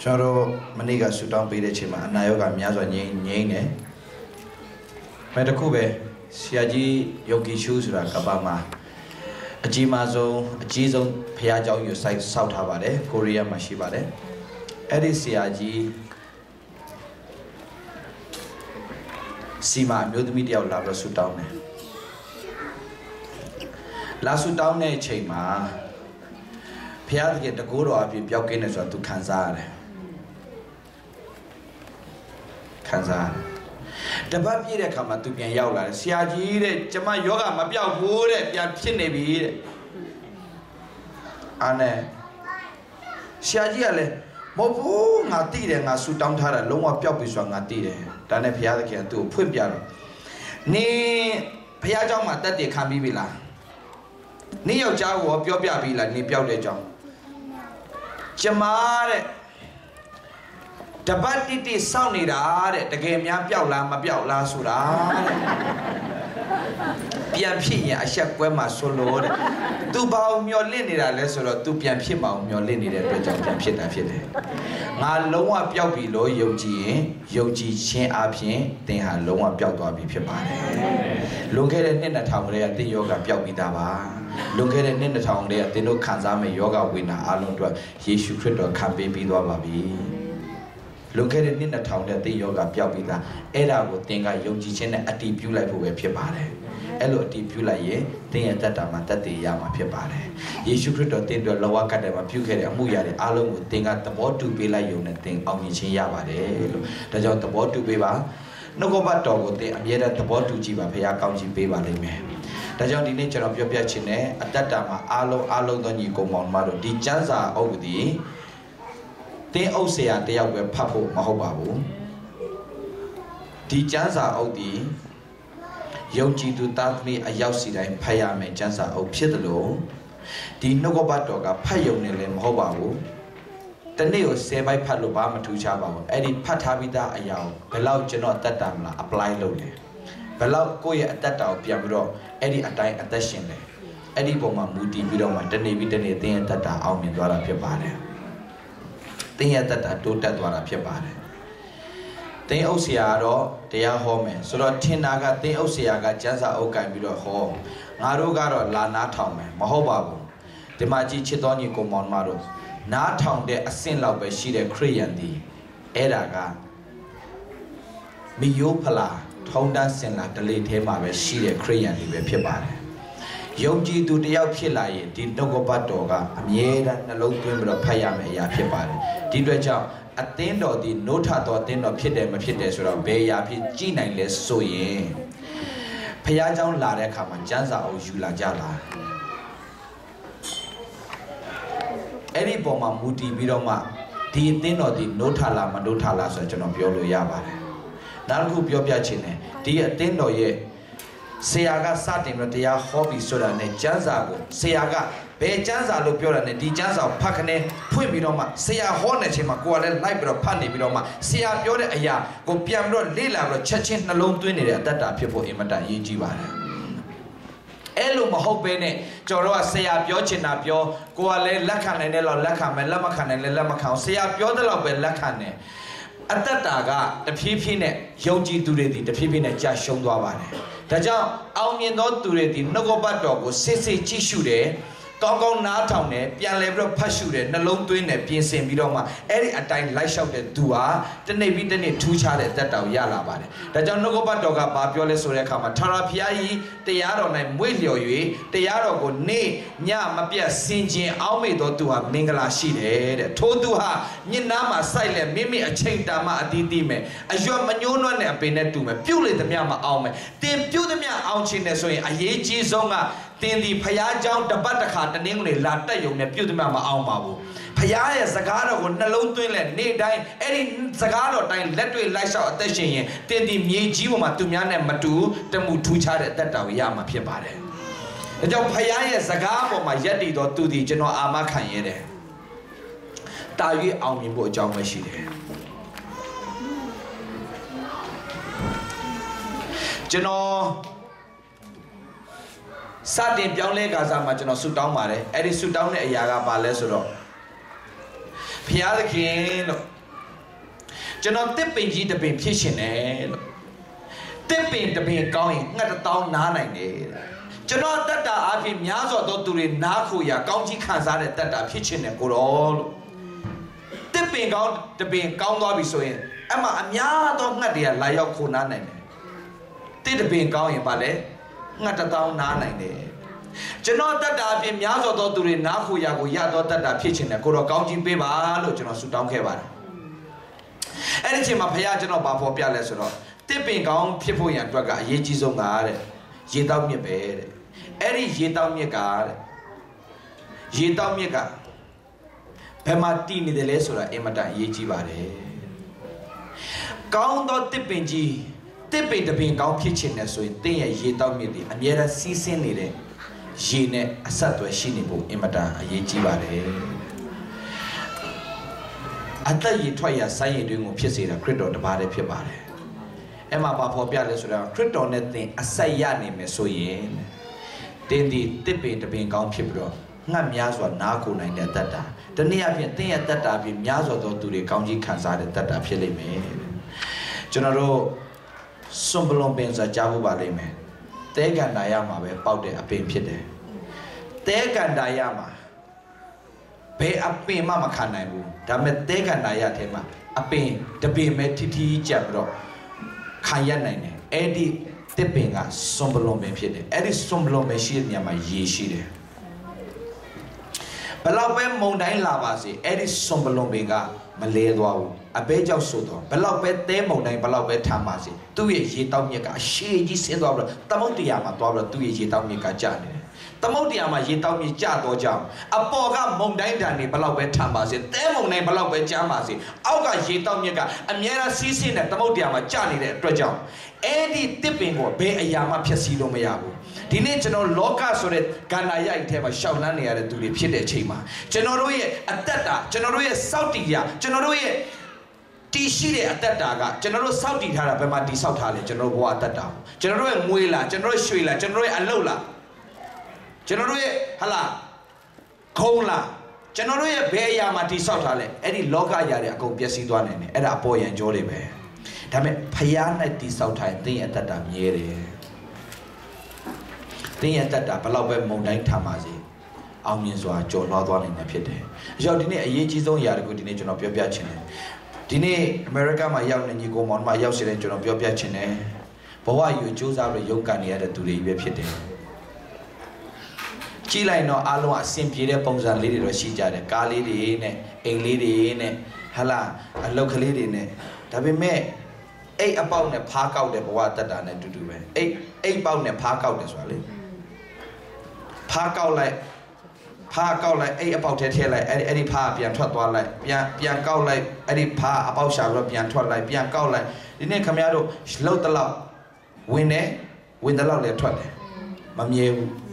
Charo Maniga Sudan Pidechima, Nayoga Miazo Nyane Medakube, Siaji Yogi Shusra Kabama, Ajimazo, Ajizo, Piajo, you say South Havade, Korea Mashibade, Edi Siaji Sima, Mud Media Labra Sutane La Sutane Chema Piat get the Guru of Yokinas to Kanzare. The Babi come to be a Yaula, Siaji, Jama Yoga, Mabia Wood, Yapinabi. Anne Siajiale, Mobu, Natide, and Sudan Tara, Loma Piopis on Natide, Dana Piata can do Pumpiano. Ni Piajama that they can be villa. Ni your Jaw or Piopia Villa, Ni Pio de John. Jamare. The body is sounded at the game Yapiala, Mabiala Sura Piampi, I shall wear my solo. Do bow your linear lesson or do Piampima, your linear Piampi. My lower Piao below Yogi, Chen Apien, they had lower Piao Pipa. Look at it in the town there, the yoga Piao Bidava. Look at it in the town there, the no Kanzame yoga winner, Alondra, he should create a campaign Baby. Look at it in the town that the yoga Piabita, Eda would think I Yogi Chen at the Pula who were Piabare. Elo di Pula ye, think at that time that the Yama Piabare. Ye should put a thing to lower Cadama Puke and Muyari, Allo would think at the board to be like unit thing on each Yabare. The job the board to Beba. No go back dog would think, yet at the board to Jiba Paya County Beba Lime. The job the nature of your Piachine, at that time, Allo don't you go on Mado, the Janza over the They also are there were Papo Mahobabu. The Janza Odi Yogi to Tatmi a Yausida in Payame Janza O Piedalo. The Nogobadoga Payonel and Mahobabu. The Neo say by Palobama to Java, Eddie Patabida Ayao, Belau Genot that damla apply lowly. Belau Goya at that out Piamuro, Eddie at die at the Shine. Eddie Boma Moody Bidoma, the Navy the Nathan that are Almin Dora Piabane. They had that do that one up your body. They Osiaro, they are home, so that Tinaga, they Osiaga, Janza Oka, Mido home. Narugaro, La Natome, Mahobabu, the Maji Chitoni Gomon Maro. Natom de Asin Laube, she the Kriandi, Edaga Miopala, Tonda Sena, the late Hema, she the Kriandi, Pibare. Yogi do the Yapilaye, did no go batoga, Amieda, the low twin of Payame Yapibare. Did the job at the end of the nota or then of Pidem Pides or Bay Yapi, Gina less so ye. Payajan Lare Kama, Janza or Jula Jala. Any bomber Muti Bidoma, the then or the notala Madotala such an Opiolo Yabare. Nalu Piopiacine, the then or ye. Seaga Satin, they are hobby soda and Janzago. Seaga, Bay Janza Lupiola and the Janza Pacane, Puimidoma, Sea Hornet, Maguala, Libro Pani Bidoma, Sea Yoda Aya, go Piamro, Lila, Chachin alone doing it that people imata Yijivara. Elo Mahobene, Joroa Sea Biochina Bio, Goale Lacan and Elo Lacam and Lamacan and Lamacan, Sea Biodala Lacane. At that daga, the Pipine, Yogi Duredi, the Pipine just shown Dwavane. The job, only not Duredi, no go bad dog, Sissy Chishude, Gongo Natone, Pialebro Pashude, Nalong doing a PSM Bidoma, Eri at time light shouted Dua, the Navy didn't two charted that out Yala Bade. The John no go bad dog, Babiola Sorekama, Tara Piai, the Yaro and Wilio, the Yaro go ne, Nya Mapia Sinji, Almedo to a Mingala Shide, Toduha, Ninama silent, Mimi a chain dama adidime, as your manuno and a penetume, purely the Miama Alme, then Pudemia Alchines, a Yeji Zonga. Then the Payajao, the Bataka, the Ningle, Lata, you may put the Mama Almabu. Payaya, Zagaro, would Nalo Twin, Nay Dine, any Zagaro time, let me light out the Shin, then the Mijiuma to Mian and Matu, the Mutu Chad that Yama Piabare. The job Payaya, Zagabo, my Yeti, or to the General Amakan Yede. Tawi Almibo John Machine. General. Satin Pianle Gazamachano Sudan Mare, Eddie Sudan Yaga Balesoro. Piakin ကျွန်တော်တစ်ပင်ကြီးတစ်ပင်ဖြစ်ရှင်တယ်လို့တစ်ပင်တစ်ပင်ကောင်းရင်ငှက်တစ်တောင်းနားနိုင်တယ်ကျွန်တော်တတ်တာအဖြစ်များစွာသောသူတွေနားခိုရာကောင်းကြီးခံစားတဲ့တတ်တာဖြစ်ရှင်တယ်ကိုတော်လို့တစ်ပင်ကောင်းတစ်ပင်ကောင်းသွားပြီဆိုရင်အမှအများသောငှက်တွေကလာရောက်ခိုနားနိုင်တယ်တစ်တစ်ပင်ကောင်းရင်ပါလေငှက်တစ်တောင်းနားနိုင်တယ်ကျွန်တော်တတ်တာအဖြစ်များစွာသောသူတွေနားခိုရာကိုရသောတတ်တာဖြစ်ရှင်တယ်ကိုတော်ကောင်းကြီးပေးပါလို့ကျွန်တော်ဆုတောင်းခဲ့ပါတယ်အဲ့ဒီအချိန်မှာဘုရားကျွန်တော်ဘာဖော်ပြလဲဆိုတော့တစ်ပင်ကောင်းဖြစ်ဖို့ရန်အတွက်ကအရေးကြီးဆုံးကတဲ့ရေတောက်မြစ်ပဲတဲ့အဲ့ဒီရေတောက်မြစ်ကတဲ့ရေတောက်မြစ်ကဘယ်မှာတည်နေတယ်လဲဆိုတာအင်မတန်အရေးကြီးပါတယ်ကောင်းသောတစ်ပင်ကြီးတစ်ပင်တစ်ပင်ကောင်းဖြစ်ခြင်းနဲ့ဆိုရင်တင်းရဲ့ရေတောက်မြစ်တွေအမြဲတမ်းစီးဆင်းနေတဲ့ရေနဲ့အဆက်အသွယ်ရှိနေဖို့အင်မတန်အရေးကြီးပါတယ်အသက်ရည်ထွက်ရာစိုင်းရည်တွင်ကိုဖြစ်စေတာခရစ်တော်တပါးတည်းဖြစ်ပါတယ်အဲ့မှာဘာဖော်ပြလဲဆိုတော့ခရစ်တော်နဲ့သင်အဆက်ရနေမယ်ဆိုရင်တင်းဒီတစ်ပင်တစ်ပင်ကောင်းဖြစ်ပြီးတော့ငှက်များစွာနားခိုနိုင်တဲ့တတ်တာတနည်းအားဖြင့်သင်ရဲ့တတ်တာပြီးများစွာသောသူတွေကောင်းကြီးခံစားတဲ့တတ်တာဖြစ်လိမ့်မယ်ကျွန်တော်တို့စွန်ဘလုံးပင်စာကြားဖို့ပါလိမ့်မယ်တဲကန်တာရမှာပဲပေါက်တဲ့အပင်ဖြစ်တယ်တဲကန်တာရမှာဘယ်အပင်မှမခံနိုင်ဘူးဒါပေမဲ့တဲကန်တာရထဲမှာအပင်တပင်ပဲထိထိကြပ်ပြီးတော့ခံရနိုင်တယ်အဲ့ဒီတစ်ပင်ကစွန်ဘလုံးပင်ဖြစ်တယ်အဲ့ဒီစွန်ဘလုံးပင်ရှိတဲ့နေရာမှာရေရှိတယ်ဘလောက်ပဲမုန်တိုင်းလာပါစေအဲ့ဒီစွန်ဘလုံးပင်ကမလဲသွားဘူးအဘဲကြောက်ဆိုတော့ဘလောက်ပဲတဲမုန်တိုင်းဘလောက်ပဲထမ်းပါစေသူ့ရဲ့ရေတောက်မြစ်ကအရှိကြီးဆင်းသွားပြီးတော့သမုဒ္ဒရာမှာသွားပြီးတော့သူ့ရဲ့ရေတောက်မြစ်ကကျနေတယ်သမုဒ္ဒရာမှာရေတောက်မြစ်ကျတော့ကြောင်းအပေါ်ကမုန်တိုင်းတန်တွေဘလောက်ပဲထမ်းပါစေတဲမုန်တိုင်းဘလောက်ပဲကျမ်းပါစေအောက်ကရေတောက်မြစ်ကအမြဲတမ်းစီးဆင်းတဲ့သမုဒ္ဒရာမှာကျနေတဲ့အတွက်ကြောင့်အဲ့ဒီတစ်ပင်ကိုဘယ်အရာမှဖျက်ဆီးလို့မရဘူးဒီနေ့ကျွန်တော်လောကဆိုတဲ့ကန္နာရိုက်ထဲမှာရှောက်လန်းနေရတဲ့သူတွေဖြစ်တဲ့အချိန်မှာကျွန်တော်တို့ရဲ့အသက်တာကျွန်တော်တို့ရဲ့စောက်တီရာကျွန်တော်တို့ရဲ့တီရှိတဲ့အသက်တာကကျွန်တော်တို့စောက်တီထားတာဘယ်မှာတီဆောက်ထားလဲကျွန်တော်တို့ဘဝအသက်တာကျွန်တော်တို့ရဲ့ငွေလားကျွန်တော်တို့ရွှေလားကျွန်တော်တို့ရဲ့အလုပ်လားကျွန်တော်တို့ရဲ့ဟလာခုံးလားကျွန်တော်တို့ရဲ့ဘယ်အရာမှာတီဆောက်ထားလဲအဲ့ဒီလောကအရာတွေအကုန်ပျက်စီးသွားနိုင်တယ်အဲ့ဒါအပေါ်ရန်ကြောတွေပဲဒါပေမဲ့ဖယား၌တီဆောက်ထားရင်သင်ရဲ့အသက်တာမြဲတယ်သင်ရဲ့အသက်တာဘလောက်ပဲမုန်တိုင်းထမ်းပါစေအောင်မြင်စွာကြော်လွှားသွားနိုင်မှာဖြစ်တယ်အကြောင်းဒီနေ့အရေးကြီးဆုံးအရာတခုဒီနေ့ကျွန်တော်ပြောပြချင်တယ်ဒီနေ့အမေရိကမှာရောက်နေညီကိုမောင်မှာရောက်နေတဲ့ကျွန်တော်ပြောပြချင်တယ်ဘဝယူစူးစမ်းပြီးရုန်းကန်နေရတဲ့သူတွေပဲဖြစ်တယ်ကြည့်လိုက်တော့အားလုံးအဆင်ပြေတဲ့ပုံစံလေးတွေတော့ရှိကြတယ်ကားလေးတွေနဲ့အိမ်လေးတွေနဲ့ဟလာအလုတ်ကလေးတွေနဲ့ဒါပေမဲ့အိတ်အပေါက်နဲ့ဖားကောက်တဲ့ဘဝတက်တာနဲ့တူတူပဲအိတ်ပေါက်နဲ့ဖားကောက်တယ်ဆိုတာလေဖားကောက်လိုက်အိတ်အပေါက်ထဲထည့်လိုက်အဲ့ဒီဖားပြန်ထွက်သွားလိုက်ပြန်ကောက်လိုက်အဲ့ဒီဖားအပေါက်ရှာပြီးတော့ပြန်ထွက်လိုက်ပြန်ကောက်လိုက်ဒီနေ့ခင်ဗျားတို့လှုပ်တလောက်ဝင်တလောက်လည်းထွက်တယ်မမြဲဘူး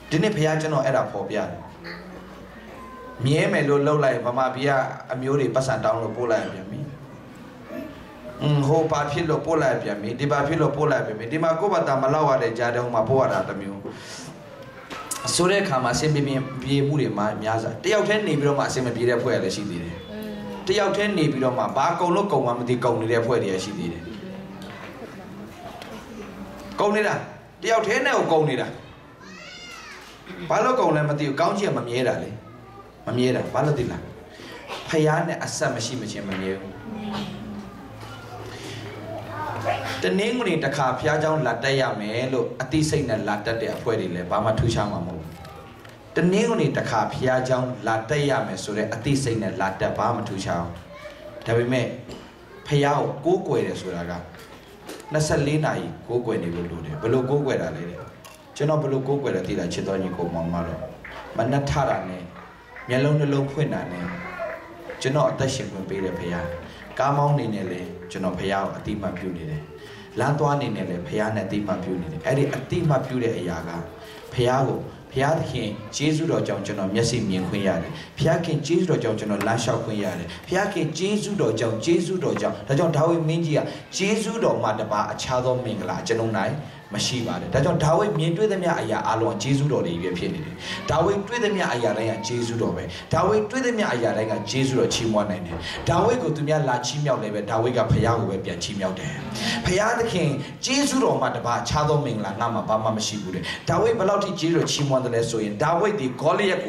ဒီနေ့ဘုရားကျွန်တော်အဲ့ဒါပေါ်ပြတယ်မြဲမယ်လို့လှုပ်လိုက်ဗမာပြည်ကအမျိုးတွေပတ်စံတောင်းလို့ပို့လိုက်ပြန်ပြီဟိုပါဖြစ်လို့ပို့လိုက်ပြန်ပြီဒီပါဖြစ်လို့ပို့လိုက်ပြန်ပြီဒီမှာကိုယ့်ဘာသာမလောက်ရတဲ့ကြားတုံးမှာပို့ရတာတမျိုးဆိုတဲ့အခါမှာအဆင်ပြေမှုတွေမှာအများစားတယောက်တည်းနေပြီးတော့မှအဆင်မပြေတဲ့ဖွဲ့ရလည်းရှိသေးတယ်တယောက်တည်းနေပြီးတော့မှဘာကုံလို့ကုံမှမသိကုံနေတဲ့ဖွဲ့တွေရှိသေးတယ်ကုံနေတာတယောက်တည်းနဲ့ကိုကုံနေတာဘာလို့ကုံလဲမသိဘူးကောင်းချင်မမြဲတာလေမမြဲတာဘာလို့သိလားဖယားနဲ့အဆက်မရှိမချင်းမမြဲဘူးတနင်္ဂနွေတစ်ခါဖျားเจ้าလာတက်ရမယ်လို့အသိစိတ်နဲ့လာတက်တဲ့အဖွဲ့တွေလည်းဘာမှထူးခြားမှာမဟုတ်ဘူးတနင်္ဂနွေတစ်ခါဖျားเจ้าလာတက်ရမယ်ဆိုတဲ့အသိစိတ်နဲ့လာတက်ဘာမှထူးခြားဘူးဒါပေမဲ့ဖယားကိုကိုးကွယ်တယ်ဆိုတာက24နာရီကိုးကွယ်နေလို့လို့တယ်ဘယ်လိုကိုးကွယ်တာလဲကျွန်တော်ဘယ်လိုကိုးကွယ်တယ်သိလားချစ်တော်ညီကိုမောင်မတော့မနှက်ထတာနဲ့မျက်လုံးနှလုံးဖွင့်တာနဲ့ကျွန်တော်အသက်ရှင်ခွင့်ပေးတယ်ဖယားကားမောင်းနေနဲ့လေကျွန်တော်ဖယားကိုအတိမတ်ပြုနေတယ်လမ်းသွားနေနဲ့လေဖယားနဲ့အတိမတ်ပြုနေတယ်အဲ့ဒီအတိမတ်ပြုတဲ့အရာကဖယားကိုဖယားသခင်ကျေးဇူးတော်ကြောင့်ကျွန်တော်မျက်စိမြင်ခွင့်ရတယ်ဖယားခင်ကျေးဇူးတော်ကြောင့်ကျွန်တော်လမ်းလျှောက်ခွင့်ရတယ်ဖယားခင်ကျေးဇူးတော်ကြောင့်ဒါကြောင့်ဒါဝိမင်းကြီးကကျေးဇူးတော်မှာတပါအခြားသောမင်္ဂလာကျွန်ုပ်၌မ မရှိပါနဲ့ဒါကြောင့်ဒါဝိဒ်မြင်တွေ့သမျှအရာအလုံးဂျေဇုတော်တွေပဲဖြစ်နေတယ်ဒါဝိဒ်တွေ့သမျှအရာတိုင်းကဂျေဇုတော်ပဲဒါဝိဒ်တွေ့သမျှအရာတိုင်းကဂျေဇုတော်ချီးမွမ်းနိုင်တယ်ဒါဝိဒ်ကိုသူများလာချီးမြှောက်လည်းပဲဒါဝိဒ်ကဖခင်ကိုပဲပြန်ချီးမြှောက်တယ်ဖခင်သခင်ဂျေဇုတော်မှာတပါအခြားသောမင်္ဂလာငါမှာဘာမှမရှိဘူးတဲ့ဒါဝိဒ်ဘယ်လောက်ထိဂျေဇုတော်ချီးမွမ်းတယ်လဲဆိုရင်ဒါဝိဒ်ဒီဂေါလိယက်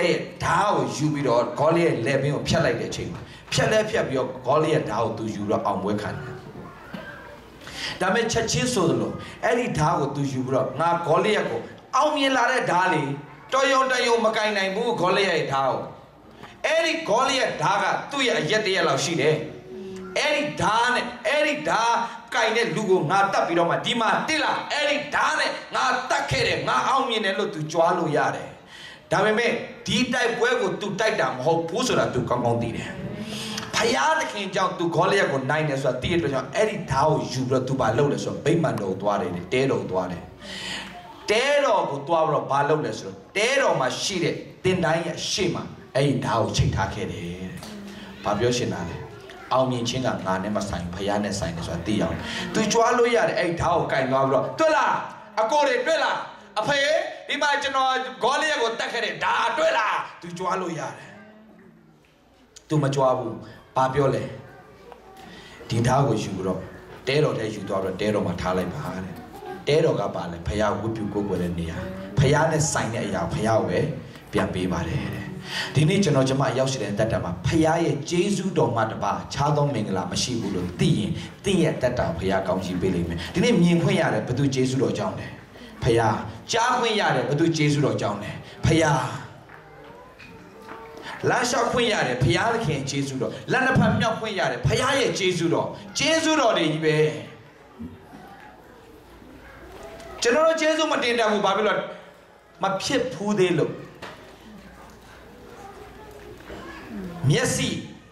ရဲ့ဓာတ်ကိုယူပြီးတော့ဂေါလိယက်လက်ဘင်းကိုဖြတ်လိုက်တဲ့အချိန်မှာဖြတ်ပြီးတော့ဂေါလိယက်ဓာတ်ကိုသူယူတော့အောင်ပွဲခံတယ်ဒါမဲ့ချက်ချင်းဆိုသလိုအဲ့ဒီဓာတ်ကိုသူယူပြီးတော့ငါဂေါလိယက်ကိုအောင်မြင်လာတဲ့ဓာတ်လေတော်ရုံမကင်နိုင်ဘူးဂေါလိယက်ရဲ့ဓာတ်ကိုအဲ့ဒီဂေါလိယက်ဓာတ်ကသူ့ရဲ့အရက်တရက်လောက်ရှိတယ်အဲ့ဒီဓာတ်နဲ့အဲ့ဒီဓာတ်ကင်တဲ့လူကိုငါတတ်ပြီးတော့မှဒီမှာတစ်လာအဲ့ဒီဓာတ်နဲ့ငါတတ်ခဲ့တယ်ငါအောင်မြင်တယ်လို့သူကြွားလို့ရတယ်ဒါပေမဲ့ဒီတိုက်ပွဲကိုသူတိုက်တာမဟုတ်ဘူးဆိုတာသူကောင်းကောင်းသိတယ်ဖယားသခင်ကြောင့်သူဂေါလိယက်ကိုနိုင်တယ်ဆိုတာသိတဲ့အတွက်ကြောင့်အဲ့ဒီဓာတ်ကိုယူပြီးတော့သူဘာလုပ်လဲဆိုတော့ဗိမာန်တော်သွားတယ်တဲတော်သွားတယ်တဲတော်ကိုသွားပြီးတော့ဘာလုပ်လဲဆိုတော့တဲတော်မှာရှိတဲ့တင်တိုင်းရဲ့ရှေ့မှာအဲ့ဒီဓာတ်ကိုချိန်ထားခဲ့တယ်တဲ့ဘာပြောရှင်တာလဲအောင်မြင်ခြင်းကငါနဲ့မဆိုင်ဖယားနဲ့ဆိုင်တယ်ဆိုတာသိအောင်သူကြွားလို့ရတယ်အဲ့ဒီဓာတ်ကိုကင်သွားပြီးတော့တွေ့လားအကိုတွေတွေ့လားအဖေဒီမှာကျွန်တော်ဂေါလိယက်ကိုတတ်ခဲ့တယ်ဒါတွေ့လားသူကြွားလို့ရတယ်သူမကြွားဘူးဘာပြောလဲဒီဓာတ်ကိုယူပြီးတော့တဲတော်ထဲယူသွားပြီးတော့တဲတော်မှာထားလိုက်ပါတဲ့တဲတော်ကပါလဲဖယားဝတ်ပြုကိုယ်ွယ်တဲ့နေရာဖယားနဲ့ဆိုင်တဲ့အရာဖယားကိုပဲပြန်ပေးပါတယ်တဲ့ဒီနေ့ကျွန်တော်ကျမရောက်ရှိတဲ့တတ်တာမှာဖယားရဲ့ဂျေဇုတော်မှာတပါခြားသောမင်္ဂလာမရှိဘူးလို့သိရင်တင့်ရဲ့တတ်တာဖယားကောင်းချီးပေးလိမ့်မယ်ဒီနေ့မြင်ခွင့်ရတယ်ဘယ်သူဂျေဇုတော်ကြောင့်လဲဖယားကြားခွင့်ရတယ်ဘယ်သူဂျေဇုတော်ကြောင့်လဲဖယားလမ်းလျှောက်ခွင့်ရတယ်ဖယားသခင်ဂျေဇုတော်လက်နှစ်ဖက်မြောက်ခွင့်ရတယ်ဖယားရဲ့ဂျေဇုတော်တွေကြီးပဲကျွန်တော်တို့ဂျေဇုမတင်တတ်ဘူးဘာဖြစ်လို့မဖြစ်ဘူးသေးလို့မျက်စိ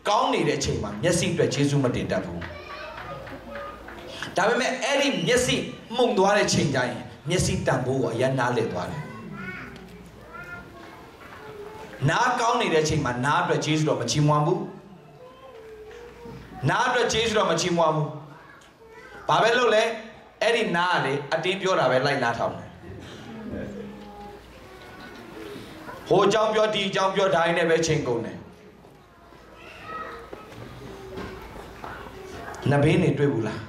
ကောင်းနေတဲ့အချိန်မှာမျက်စိအတွက်ဂျေဇုမတင်တတ်ဘူးဒါပေမဲ့အဲ့ဒီမျက်စိမှုန်သွားတဲ့ချိန်တိုင်းမျက်စိတန်ဖိုးကိုအရန်နားလည်သွားတယ်နားကောင်းနေတဲ့အချိန်မှာနားအတွက်ဂျေဇုတော်မချီးမွမ်းဘူးနားအတွက်ဂျေဇုတော်မချီးမွမ်းဘူးဘာပဲလုပ်လဲအဲ့ဒီနားကလေအတင်းပြောတာပဲလိုက်နားထောင်တယ်ဟိုအကြောင်းပြောဒီအကြောင်းပြောဒါရင်းနဲ့ပဲချိန်ကုန်တယ်နဘေးနေတွေ့ဘူးလား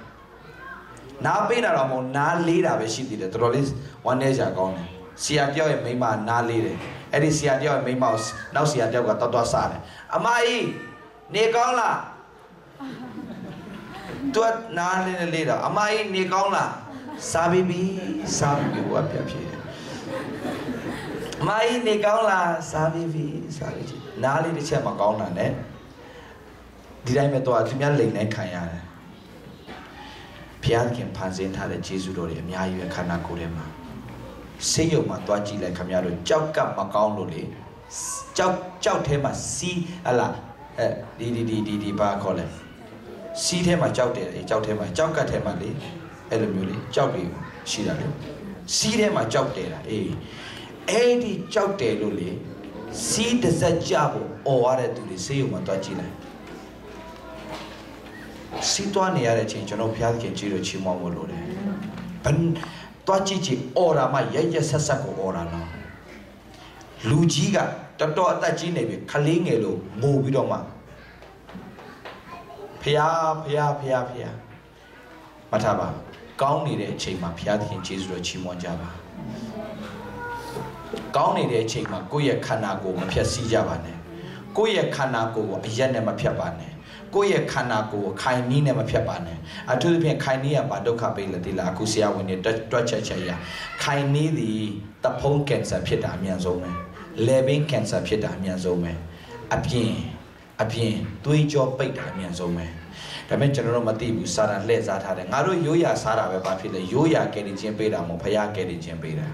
နားပေးတာတော့မဟုတ်နားလေးတာပဲရှိသေးတယ်တော်တော်လေးဝမ်းနေကြကောင်းတယ်ဆရာတယောက်ရဲ့မိန်းမနားလေးတယ်အဲ့ဒီဆရာတယောက်ရဲ့မိန်းမကိုနောက်ဆရာတယောက်ကတော်စားတယ်အမကြီးနေကောင်းလားသူကနားလေးတော့အမကြီးနေကောင်းလားစားပြီးပြီဟိုကပြဖြစ်တယ်အမကြီးနေကောင်းလားစားပြီးပြီနားလေးတစ်ချက်မကောင်းတာနဲ့ဒီတိုင်းပဲတော့သူများလိန်နိုင်ခံရတယ်ဘုရားသခင်ဖန်ဆင်းထားတဲ့ဂျေဇုတော်တွေအများကြီးပဲခန္ဓာကိုယ်ထဲမှာဆေးရုံမှာတွားကြည့်လိုက်ခင်ဗျားတို့ကြောက်ကမကောင်းလို့လေကြောက်ထဲမှာစီးဟလာဒီဘာခေါ်လဲစီးထဲမှာကြောက်တယ်ကြောက်ထဲမှာကြောက်ကတ်ထဲမှာလေအဲ့လိုမျိုးလေကြောက်ပြီးရှိတာလေစီးထဲမှာကြောက်တယ်တာအဲ့ဒီကြောက်တယ်လို့လေစီးတစ်စက်ကြဖို့អော်ရတဲ့သူတွေဆေးရုံမှာတွားကြည့်လိုက်စီးသွားနေရတဲ့အချိန်ကျွန်တော်ဘုရားသခင်ကြီးတို့ချီးမွမ်းဖို့လိုတယ်ဘယ်တွားကြည့်အော်ရာမှာရက်ဆက်ကိုအော်ရာနော်လူကြီးကတော်တော်အသက်ကြီးနေပြီခလေးငယ်လို့ငိုပြီးတော့မှဖျားမထားပါကောင်းနေတဲ့အချိန်မှာဘုရားသခင်ဂျေဇုတော်ချီးမွမ်းကြပါကောင်းနေတဲ့အချိန်မှာကိုယ့်ရဲ့ခန္ဓာကိုယ်မဖြတ်စည်းကြပါနဲ့ကိုယ့်ရဲ့ခန္ဓာကိုယ်ကိုအရက်နဲ့မဖြတ်ပါနဲ့ကိုယ့်ရဲ့ခန္ဓာကိုယ်ခိုင်နီးနဲ့မဖြတ်ပါနဲ့အထူးသဖြင့်ခိုင်နီးကဘာဒုက္ခပေးလဲဒီလားအခုဆရာဝန်တွေတွက်ချက်ရခိုင်နီးသည်တဖုံးကင်ဆာဖြစ်တာအများဆုံးပဲလေဘင်းကင်ဆာဖြစ်တာအများဆုံးပဲအပြင်သွေးကြောပိတ်တာအများဆုံးပဲဒါပေမဲ့ကျွန်တော်တို့မသိဘူးစာတာလှည့်စားထားတယ်ငါတို့ရိုးရာစားတာပဲဘာဖြစ်လဲရိုးရာကယ်တင်ခြင်းပေးတာမဟုတ်ဖယားကယ်တင်ခြင်းပေးတာ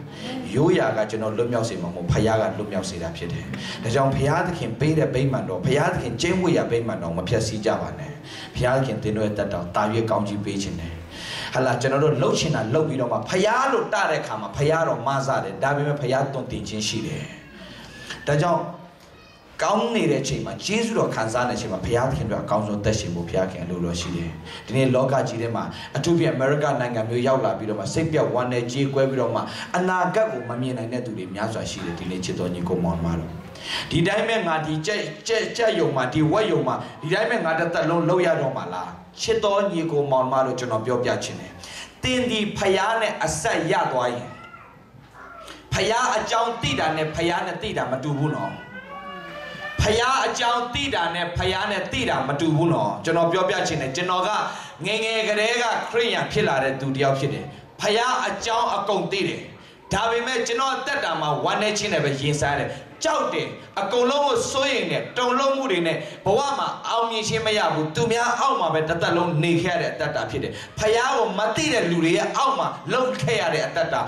ရိုးရာကကျွန်တော်လွတ်မြောက်စေမှာမဟုတ်ဖယားကလွတ်မြောက်စေတာဖြစ်တယ်ဒါကြောင့်ဖယားသခင်ပေးတဲ့ဗိမာန်တော်ဖယားသခင်ကျင့်ဝတ်ရာဗိမာန်တော်မဖြတ်စည်းကြပါနဲ့ဖယားသခင်သင်တို့ရဲ့တတ်တော်တာရွေးကောင်းကြီးပေးခြင်းတယ်ဟာလာကျွန်တော်တို့လှုပ်ချင်တာလှုပ်ပြီးတော့မှဖယားလို့တတဲ့အခါမှာဖယားတော်မဆတယ်ဒါပေမဲ့ဖယားတွင်တင်ခြင်းရှိတယ်ဒါကြောင့် ကောင်းနေတဲ့အချိန်မှာဂျေဇုတော်ခံစားနေတဲ့အချိန်မှာဘုရားသခင်တို့အကောင်းဆုံးသက်ရှင်ဖို့ဘုရားခင်အလိုတော်ရှိတယ်ဒီနေ့လောကကြီးထဲမှာအထူးဖြင့်အမေရိကနိုင်ငံမျိုးရောက်လာပြီးတော့မှစိတ်ပြတ်ဝမ်းနဲ့ကြေးကွဲပြီးတော့မှအနာဂတ်ကိုမမြင်နိုင်တဲ့သူတွေများစွာရှိတယ်ဒီနေ့ချစ်တော်ညီကိုမောင်မတို့ဒီတိုင်းမဲ့ငါဒီကြက်ယုံမှာဒီဝက်ယုံမှာဒီတိုင်းမဲ့ငါတစ်သက်လုံးလောက်ရတော့မှာလားချစ်တော်ညီကိုမောင်မတို့ကျွန်တော်ပြောပြချင်တယ်တင်းဒီဖယားနဲ့အဆက်ရသွားရင်ဖယားအကြောင်းသိတာနဲ့ဖယားနဲ့သိတာမတူဘူးနော်ဖယားအကြောင်းသိတာနဲ့ဖယားနဲ့သိတာမတူဘူးနော်ကျွန်တော်ပြောပြချင်တယ်ကျွန်တော်ကငယ်ငယ်ကတည်းကခရစ်ယာန်ဖြစ်လာတဲ့သူတစ်ယောက်ဖြစ်တယ်ဖယားအကြောင်းအကုန်သိတယ်ဒါပေမဲ့ကျွန်တော်အသက်တာမှာဝမ်းနေခြင်းနဲ့ပဲရင်ဆိုင်တယ်ကြောက်တယ်အကုန်လုံးကိုစိုးရိမ်တယ်တုန်လှုပ်မှုတွေနဲ့ဘဝမှာအောင်မြင်ခြင်းမရဘူးသူများအောက်မှာပဲတစ်သက်လုံးနေခဲ့ရတဲ့အသက်တာဖြစ်တယ်ဖယားကိုမသိတဲ့လူတွေရဲ့အောက်မှာလှုပ်ခဲ့ရတဲ့အသက်တာ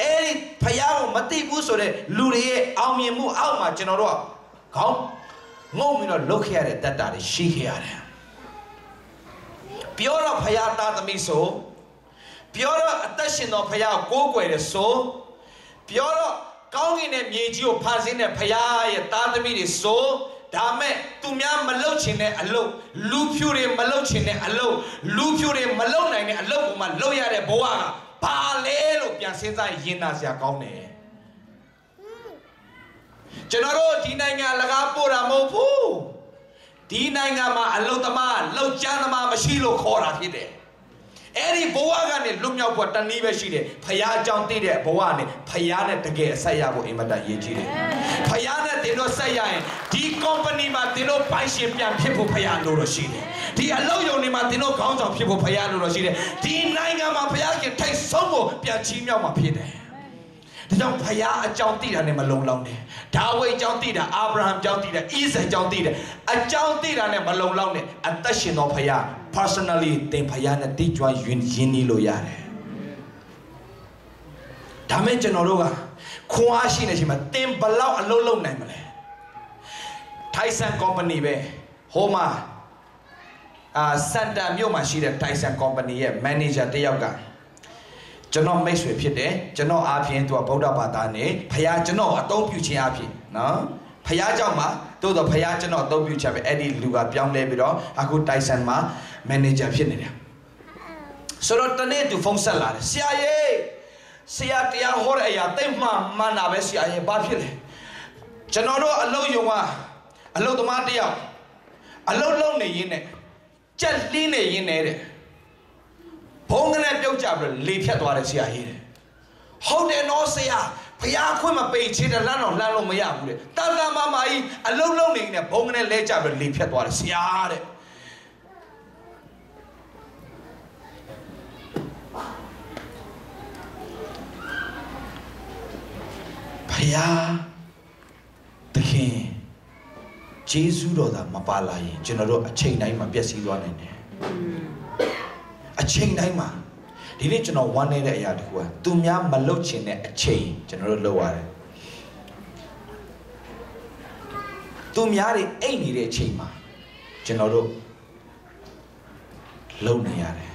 အဲ့ဒီဖယားကိုမသိဘူးဆိုတဲ့လူတွေရဲ့အောင်မြင်မှုအောက်မှာကျွန်တော်တို့ကခေါင်းငုံပြီးတော့လှုပ်ခဲ့ရတဲ့တက်တာတွေရှိခဲ့ရတယ်ပြောတော့ဖယားသားသမီးဆိုပြောတော့အသက်ရှင်တော်ဖယားကိုကိုးကွယ်တယ်ဆိုပြောတော့ကောင်းကင်နဲ့မြေကြီးကိုဖန်ဆင်းတဲ့ဖယားရဲ့သားသမီးတွေဆိုဒါမဲ့သူများမလုပ်ချင်တဲ့အလုပ်လူဖြူတွေမလုပ်ချင်တဲ့အလုပ်လူဖြူတွေမလုပ်နိုင်တဲ့အလုပ်ကိုမှလုပ်ရတဲ့ဘဝကဘာလဲလို့ပြန်စဉ်းစားရင်နာစရာကောင်းတယ်ကျွန်တော်တို့ဒီနိုင်ငံလကားပို့တာမဟုတ်ဘူးဒီနိုင်ငံမှာအလုသမားလောက်ကျန်းသမားမရှိလို့ခေါ်တာဖြစ်တယ်အဲ့ဒီဘဝကနေလွတ်မြောက်ဖို့တနည်းပဲရှိတယ်ဖယားအကြောင်းသိတဲ့ဘဝနဲ့ဖယားနဲ့တကယ်အဆက်ရဖို့အင်မတန်ရည်ကြီးတယ်ဖယားနဲ့တင်တို့ဆက်ရရင်ဒီ company မှာတင်တို့ပိုင်ရှင်ပြန်ဖြစ်ဖို့ဖယားလိုတော့ရှိတယ်ဒီအလုပ်ရုံတွေမှာတင်တို့ခေါင်းဆောင်ဖြစ်ဖို့ဖယားလိုတော့ရှိတယ်ဒီနိုင်ငံမှာဖယားခင်ထိတ်ဆုံးဖို့ပြန်ချီးမြှောက်မှာဖြစ်တယ်ဒါကြောင့်ဖယားအကြောင်းသိတာနဲ့မလုံလောက်နဲ့ဒါဝိဒ်အကြောင်းသိတာအာဗြဟံအကြောင်းသိတာဣဇက်အကြောင်းသိတယ်အကြောင်းသိတာနဲ့မလုံလောက်နဲ့အသက်ရှင်တော်ဖယား personally သင်ဖယားနဲ့တိကျွမ်းယဉ်နီးလို့ရတယ်ဒါမဲ့ကျွန်တော်တို့ကခွန်အားရှိနေချိန်မှာသင်ဘလောက်အလုပ်လုပ်နိုင်မလဲ Tyson company ပဲဟိုမှာစန်တာမြို့မှာရှိတဲ့ Tyson company ရဲ့ manager တယောက်ကကျွန်တော်မိတ်ဆွေဖြစ်တယ်ကျွန်တော်အားဖြင့်သူကဗုဒ္ဓဘာသာနဲ့ဖယားကျွန်တော်အသုံးပြုခြင်းအားဖြင့်နော်ဖယားကြောင့်မှာတိုးတော့ဖယားကျွန်တော်အသုံးပြုချက်ပဲအဲ့ဒီလူကပြောင်းလဲပြီးတော့အခု Tyson မှာ manager ဖြစ်နေတယ်ဆိုတော့တနေ့သူဖုန်းဆက်လာတယ်ဆရာတရားဟောတဲ့အရာတိတ်မှမှန်တာပဲဆရာရဲ့ဘာဖြစ်လဲကျွန်တော်တို့အလုပ်ယုံကအလုပ်သမားတယောက်အလုပ်လုပ်နေရင်းနဲ့ကြက်လင်းနေရင်းနဲ့တဲ့ဘုံကနေပြုတ်ကြပြီးလေဖြတ်သွားတယ်ဆရာကြီးတဲ့ဟုတ်တယ်နော်ဆရာဖျားခွင့်မပိတ်ချင်တယ်လှမ်းတော့လှမ်းလို့မရဘူးတဲ့တန်တန်မာမာကြီးအလုံးလုံးနေနေဘုံကနေလဲကြပြီးလေဖြတ်သွားတယ်ဆရာတဲ့ဖျားသခင်ဂျေဇုတော်သာမပါလာရင်ကျွန်တော်တို့အချိန်တိုင်းမှာပျက်စီးသွားနိုင်တယ်အချိန်တိုင်းမှာဒီနေ့ကျွန်တော်ဝမ်းနေတဲ့အရာတခုကသူများမလုပ်ချင်တဲ့အချိန်ကျွန်တော်တို့လုပ်ရတယ်သူများတွေအိတ်နေတဲ့အချိန်မှာကျွန်တော်တို့လုပ်နေရတယ်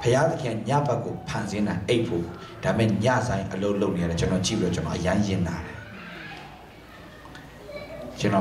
ဘုရားသခင်ညဘက်ကိုဖန်ဆင်းတာအိတ်ဖို့ဒါပေမဲ့ညဆိုင်အလုပ်လုပ်နေရတယ်ကျွန်တော်ကြည့်ပြီးတော့ကျွန်တော်အယမ်းရင်နာတယ်